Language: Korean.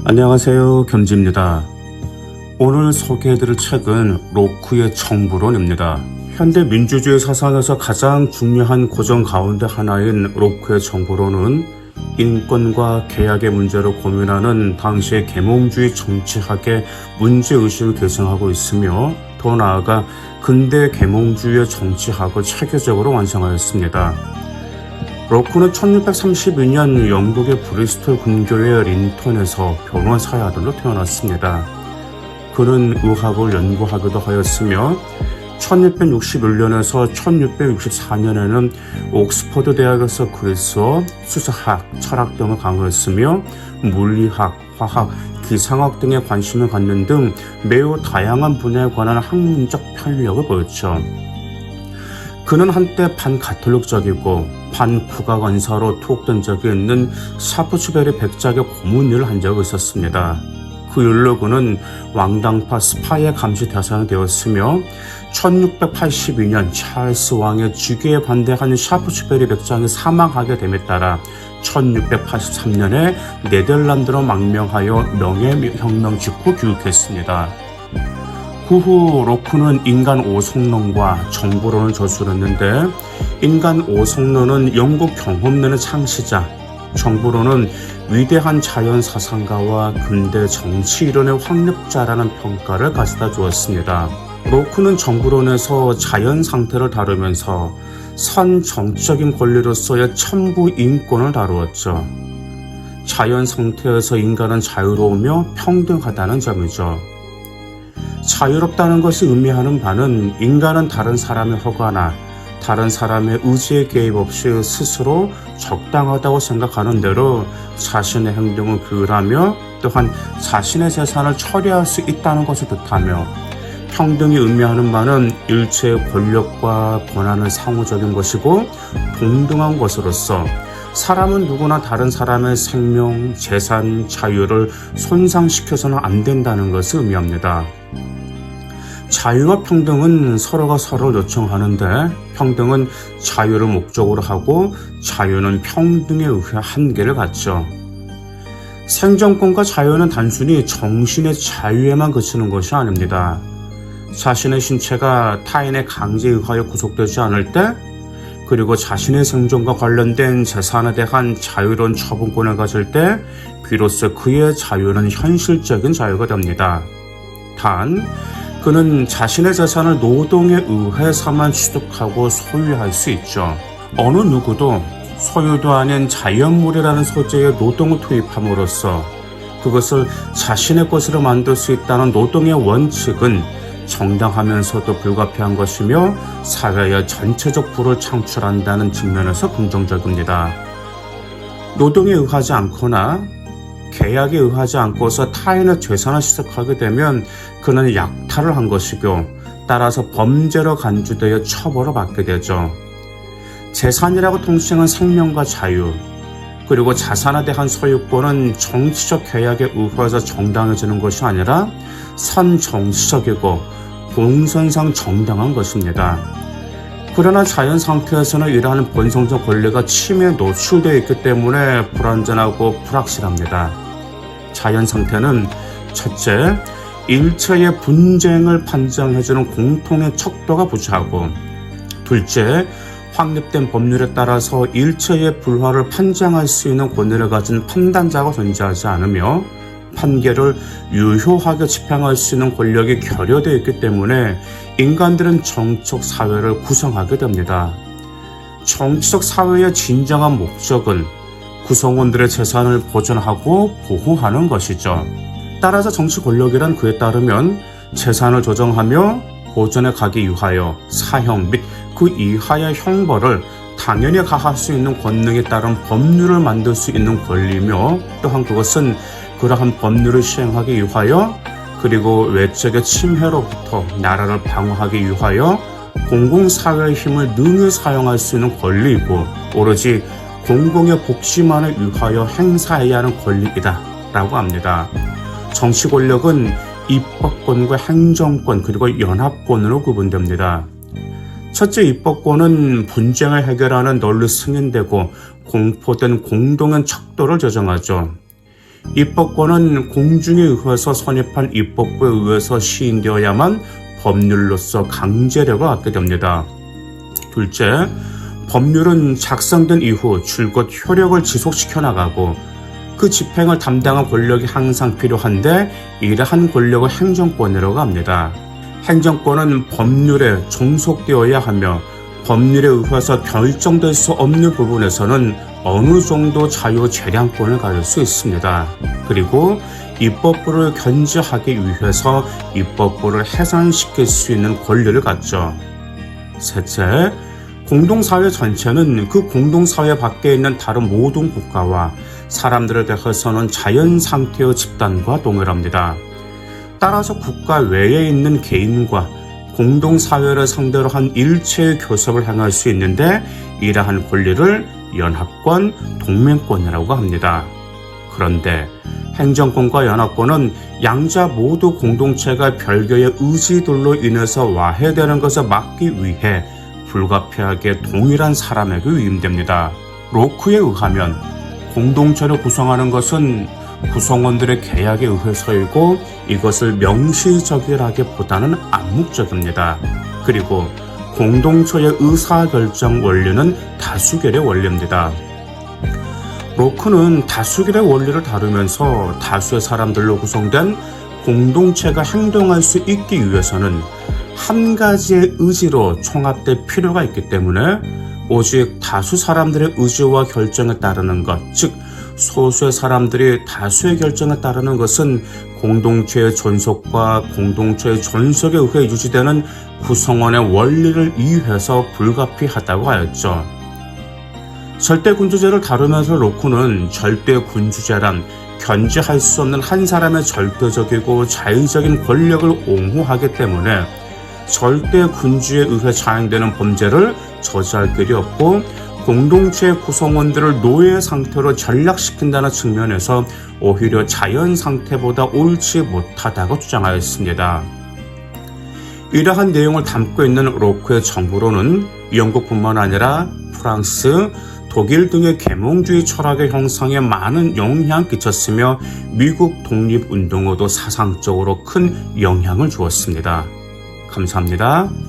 안녕하세요, 겸지입니다. 오늘 소개해드릴 책은 로크의 정부론입니다. 현대 민주주의 사상에서 가장 중요한 고정 가운데 하나인 로크의 정부론은 인권과 계약의 문제를 고민하는 당시의 계몽주의 정치학의 문제의식을 계승하고 있으며, 더 나아가 근대 계몽주의의 정치학을 체계적으로 완성하였습니다. 로크는 1632년 영국의 브리스톨 근교의 린턴에서 변호사의 아들로 태어났습니다. 그는 의학을 연구하기도 하였으며 1661년에서 1664년에는 옥스퍼드 대학에서 그리스어, 수사학, 철학 등을 강의했으며 물리학, 화학, 기상학 등에 관심을 갖는 등 매우 다양한 분야에 관한 학문적 편력을 보였죠. 그는 한때 반가톨릭적이고 반국가관사로 투옥된 적이 있는 샤프츠베리 백작의 고문일을 한 적이 있었습니다. 그 일로 그는 왕당파 스파이의 감시 대상이 되었으며 1682년 찰스 왕의 즉위에 반대한 샤프츠베리 백작이 사망하게 됨에 따라 1683년에 네덜란드로 망명하여 명예혁명 직후 귀국했습니다. 그 후 로크는 인간 오속론과 정부론을 저술했는데, 인간 오속론은 영국 경험론의 창시자, 정부론은 위대한 자연 사상가와 근대 정치 이론의 확립자라는 평가를 가져다 주었습니다. 로크는 정부론에서 자연 상태를 다루면서 선 정치적인 권리로서의 천부 인권을 다루었죠. 자연 상태에서 인간은 자유로우며 평등하다는 점이죠. 자유롭다는 것이 의미하는 바는 인간은 다른 사람의 허가나 다른 사람의 의지에 개입 없이 스스로 적당하다고 생각하는 대로 자신의 행동을 규율하며 또한 자신의 재산을 처리할 수 있다는 것을 뜻하며, 평등이 의미하는 바는 일체의 권력과 권한은 상호적인 것이고 동등한 것으로서 사람은 누구나 다른 사람의 생명, 재산, 자유를 손상시켜서는 안 된다는 것을 의미합니다. 자유와 평등은 서로가 서로를 요청하는데, 평등은 자유를 목적으로 하고 자유는 평등에 의해 한계를 갖죠. 생존권과 자유는 단순히 정신의 자유에만 그치는 것이 아닙니다. 자신의 신체가 타인의 강제에 의하여 구속되지 않을 때, 그리고 자신의 생존과 관련된 재산에 대한 자유로운 처분권을 가질 때 비로소 그의 자유는 현실적인 자유가 됩니다. 단, 그는 자신의 재산을 노동에 의해서만 취득하고 소유할 수 있죠. 어느 누구도 소유도 아닌 자연물이라는 소재의 노동을 투입함으로써 그것을 자신의 것으로 만들 수 있다는 노동의 원칙은 정당하면서도 불가피한 것이며 사회의 전체적 부를 창출한다는 측면에서 긍정적입니다. 노동에 의하지 않거나 계약에 의하지 않고서 타인의 재산을 취득하게 되면 그는 약탈을 한 것이고, 따라서 범죄로 간주되어 처벌을 받게 되죠. 재산이라고 통칭한 생명과 자유, 그리고 자산에 대한 소유권은 정치적 계약에 의해서 정당해지는 것이 아니라 선정치적이고 공선상 정당한 것입니다. 그러나 자연 상태에서는 이러한 본성적 권리가 침해에 노출되어 있기 때문에 불완전하고 불확실합니다. 자연 상태는 첫째, 일체의 분쟁을 판정해주는 공통의 척도가 부재하고, 둘째, 확립된 법률에 따라서 일체의 불화를 판정할 수 있는 권위를 가진 판단자가 존재하지 않으며, 판결을 유효하게 집행할 수 있는 권력이 결여되어 있기 때문에 인간들은 정치적 사회를 구성하게 됩니다. 정치적 사회의 진정한 목적은 구성원들의 재산을 보존하고 보호하는 것이죠. 따라서 정치 권력이란 그에 따르면 재산을 조정하며 보존해 가기 위하여 사형 및 그 이하의 형벌을 당연히 가할 수 있는 권능에 따른 법률을 만들 수 있는 권리며, 또한 그것은 그러한 법률을 시행하기 위하여 그리고 외적의 침해로부터 나라를 방어하기 위하여 공공사회의 힘을 능히 사용할 수 있는 권리이고, 오로지 공공의 복지만을 위하여 행사해야 하는 권리이다 라고 합니다. 정치 권력은 입법권과 행정권 그리고 연합권으로 구분됩니다. 첫째, 입법권은 분쟁을 해결하는 널리 승인되고 공포된 공동의 척도를 조정하죠. 입법권은 공중에 의해서 선입한 입법부에 의해서 시행되어야만 법률로서 강제력을 갖게 됩니다. 둘째, 법률은 작성된 이후 줄곧 효력을 지속시켜 나가고 그 집행을 담당한 권력이 항상 필요한데 이러한 권력을 행정권이라고 합니다. 행정권은 법률에 종속되어야 하며 법률에 의해서 결정될 수 없는 부분에서는 어느 정도 자유재량권을 가질 수 있습니다. 그리고 입법부를 견제하기 위해서 입법부를 해산시킬 수 있는 권리를 갖죠. 셋째, 공동사회 전체는 그 공동사회 밖에 있는 다른 모든 국가와 사람들에 대해서는 자연상태의 집단과 동일합니다. 따라서 국가 외에 있는 개인과 공동사회를 상대로 한 일체의 교섭을 행할 수 있는데 이러한 권리를 연합권, 동맹권이라고 합니다. 그런데 행정권과 연합권은 양자 모두 공동체가 별개의 의지들로 인해서 와해되는 것을 막기 위해 불가피하게 동일한 사람에게 위임됩니다. 로크에 의하면 공동체를 구성하는 것은 구성원들의 계약에 의해서이고 이것을 명시적이라기보다는 암묵적입니다. 그리고 공동체의 의사결정 원리는 다수결의 원리입니다. 로크는 다수결의 원리를 다루면서 다수의 사람들로 구성된 공동체가 행동할 수 있기 위해서는 한 가지의 의지로 총합될 필요가 있기 때문에 오직 다수 사람들의 의지와 결정에 따르는 것, 즉 소수의 사람들이 다수의 결정에 따르는 것은 공동체의 존속과 공동체의 존속에 의해 유지되는 구성원의 원리를 이유해서 불가피하다고 하였죠. 절대군주제를 다루면서 로크는 절대군주제란 견제할 수 없는 한 사람의 절대적이고 자의적인 권력을 옹호하기 때문에 절대군주에 의해 자행되는 범죄를 저지할 길이 없고 공동체의 구성원들을 노예 상태로 전락시킨다는 측면에서 오히려 자연 상태보다 옳지 못하다고 주장하였습니다. 이러한 내용을 담고 있는 로크의 정부론은 영국뿐만 아니라 프랑스, 독일 등의 계몽주의 철학의 형성에 많은 영향을 끼쳤으며 미국 독립운동에도 사상적으로 큰 영향을 주었습니다. 감사합니다.